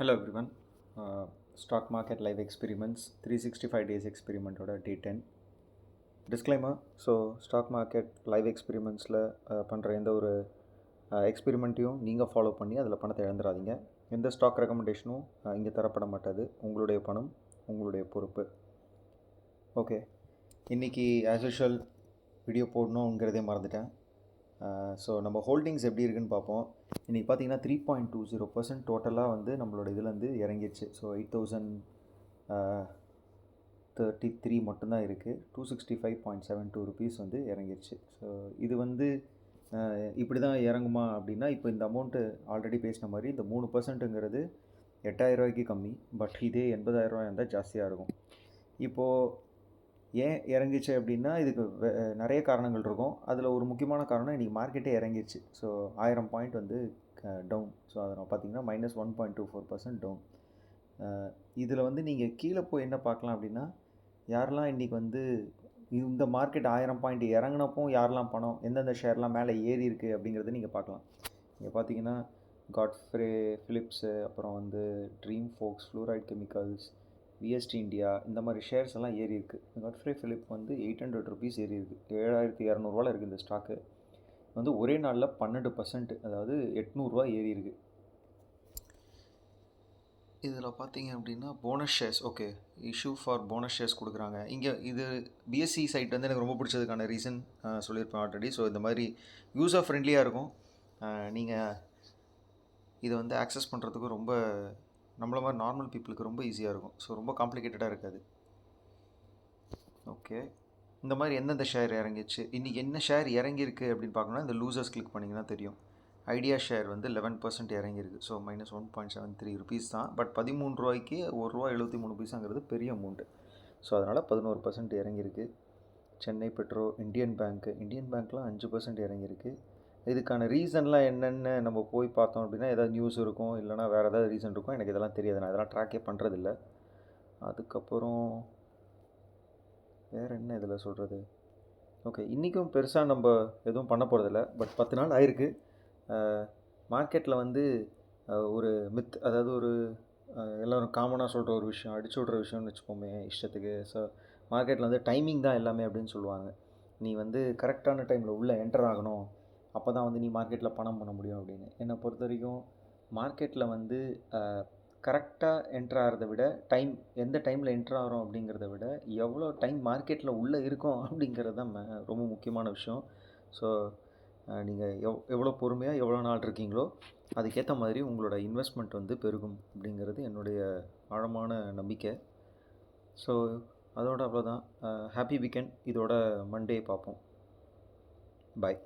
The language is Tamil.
Hello everyone. Stock market live experiments 365 days experiment order day 10. Disclaimer. So stock market live experimentsல பண்ணுற எந்த ஒரு எக்ஸ்பெரிமெண்ட்டையும் நீங்கள் ஃபாலோ பண்ணி அதில் பணத்தை இழந்துடாதீங்க. எந்த ஸ்டாக் ரெக்கமெண்டேஷனும் இங்கே தரப்பட மாட்டாது. உங்களுடைய பணம் உங்களுடைய பொறுப்பு. ஓகே, இன்றைக்கி ஆஸ் யூஷுவல் வீடியோ போடணுங்கிறதே மறந்துட்டேன். ஸோ நம்ம ஹோல்டிங்ஸ் எப்படி இருக்குன்னு பார்ப்போம். இன்றைக்கி பார்த்தீங்கன்னா 3.20% டோட்டலாக வந்து நம்மளோட இதுலேருந்து இறங்கிடுச்சு. ஸோ 8033 மட்டும்தான் இருக்குது. 265.72 ருபீஸ் வந்து இறங்கிடுச்சு. ஸோ இது வந்து இப்படி தான் இறங்குமா அப்படின்னா, இப்போ இந்த அமௌண்ட்டு ஆல்ரெடி பேசின மாதிரி இந்த 3%ங்கிறது 8000 ரூபாய்க்கு கம்மி. பட் இதே 80,000 ரூபாய் இருந்தால் ஜாஸ்தியாக இருக்கும். இப்போது ஏன் இறங்கிச்சு அப்படின்னா, இதுக்கு நிறைய காரணங்கள் இருக்கும். அதில் ஒரு முக்கியமான காரணம் இன்றைக்கி மார்க்கெட்டே இறங்கிடுச்சு. ஸோ 1000 பாயிண்ட் வந்து டவுன். ஸோ அதை பார்த்தீங்கன்னா -1.24% டவுன். இதில் வந்து நீங்கள் கீழே போய் என்ன பார்க்கலாம் அப்படின்னா, யாரெல்லாம் இன்றைக்கி வந்து இந்த மார்க்கெட் 1000 பாயிண்ட் இறங்கினப்போ யாரெல்லாம் பணம் எந்தெந்த ஷேர்லாம் மேலே ஏறி இருக்குது அப்படிங்கிறத நீங்கள் பார்க்கலாம். இங்கே பார்த்தீங்கன்னா காட்ஃப்ரே ஃபிலிப்ஸு, அப்புறம் வந்து ட்ரீம் ஃபோக்ஸ், ஃப்ளூரைட் கெமிக்கல்ஸ், விஎஸ்டி இந்தியா, இந்த மாதிரி ஷேர்ஸ் எல்லாம் ஏறி இருக்குது. காட்ஃப்ரே ஃபிலிப் வந்து 800 ருபீஸ் ஏறி இருக்குது. 7200 இருக்குது இந்த ஸ்டாக்கு. வந்து ஒரே நாளில் 12%, அதாவது 800 ஏறி இருக்குது. இதில் பார்த்தீங்க அப்படின்னா bonus shares, okay, issue for bonus shares கொடுக்குறாங்க. இங்கே இது பிஎஸ்சி சைட் வந்து எனக்கு ரொம்ப பிடிச்சதுக்கான ரீசன் சொல்லியிருப்பேன் ஆல்ரெடி. ஸோ இந்த மாதிரி யூஸர் ஃப்ரெண்ட்லியாக இருக்கும். நீங்கள் இதை வந்து ஆக்சஸ் பண்ணுறதுக்கு ரொம்ப நம்மள மாதிரி நார்மல் பீப்புளுக்கு ரொம்ப ஈஸியாக இருக்கும். ஸோ ரொம்ப காம்ப்ளிகேட்டடாக இருக்காது. ஓகே, இந்த மாதிரி எந்தெந்த ஷேர் இறங்கிச்சு, இன்றைக்கி என்ன ஷேர் இறங்கியிருக்கு அப்படின்னு பார்க்கணுன்னா இந்த லூசர்ஸ் கிளிக் பண்ணிங்கன்னா தெரியும். ஐடியா ஷேர் வந்து 11% இறங்கியிருக்கு. ஸோ -1.73 ருபீஸ் தான். பட் 13 ரூபாய்க்கு ₹1.73 பெரிய அமௌண்ட்டு. ஸோ அதனால் 11% இறங்கியிருக்கு. சென்னை பெட்ரோ, இந்தியன் பேங்க்லாம் 5% இறங்கியிருக்கு. இதுக்கான ரீசன்லாம் என்னென்னு நம்ம போய் பார்த்தோம் அப்படின்னா, ஏதாவது நியூஸ் இருக்கும், இல்லைனா வேறு ஏதாவது ரீசன் இருக்கும். எனக்கு இதெல்லாம் தெரியாது, நான் இதெல்லாம் ட்ராக்கே பண்ணுறதில்ல. அதுக்கப்புறம் வேறு என்ன இதில் சொல்கிறது. ஓகே, இன்றைக்கும் பெருசாக நம்ம எதுவும் பண்ண போகிறதில்ல. பட் 10 நாள் ஆயிருக்கு. மார்க்கெட்டில் வந்து ஒரு மித், அதாவது ஒரு எல்லோரும் காமனாக சொல்கிற ஒரு விஷயம், அடிச்சு விட்ற விஷயம்னு வச்சுப்போமே இஷ்டத்துக்கு. ஸோ மார்க்கெட்டில் வந்து டைமிங் தான் எல்லாமே அப்படின்னு சொல்லுவாங்க. நீ வந்து கரெக்டான டைமில் உள்ளே என்டர் ஆகணும், அப்போ தான் வந்து நீ மார்க்கெட்டில் பணம் பண்ண முடியும் அப்படின்னு. என்னை பொறுத்த வரைக்கும் மார்க்கெட்டில் வந்து கரெக்டாக என்ட்ரு ஆகிறத விட எந்த டைமில் என்ட்ரு ஆகிறோம் அப்படிங்கிறத விட எவ்வளோ டைம் மார்க்கெட்டில் உள்ளே இருக்கோம் அப்படிங்கிறது தான் ரொம்ப முக்கியமான விஷயம். ஸோ நீங்கள் எவ்வளோ பொறுமையாக எவ்வளோ நாள் இருக்கீங்களோ அதுக்கேற்ற மாதிரி உங்களோட இன்வெஸ்ட்மெண்ட் வந்து பெருகும் அப்படிங்கிறது என்னுடைய ஆழமான நம்பிக்கை. ஸோ அதோட அவ்வளோதான். Happy weekend. இதோட மண்டே பார்ப்போம். பாய்.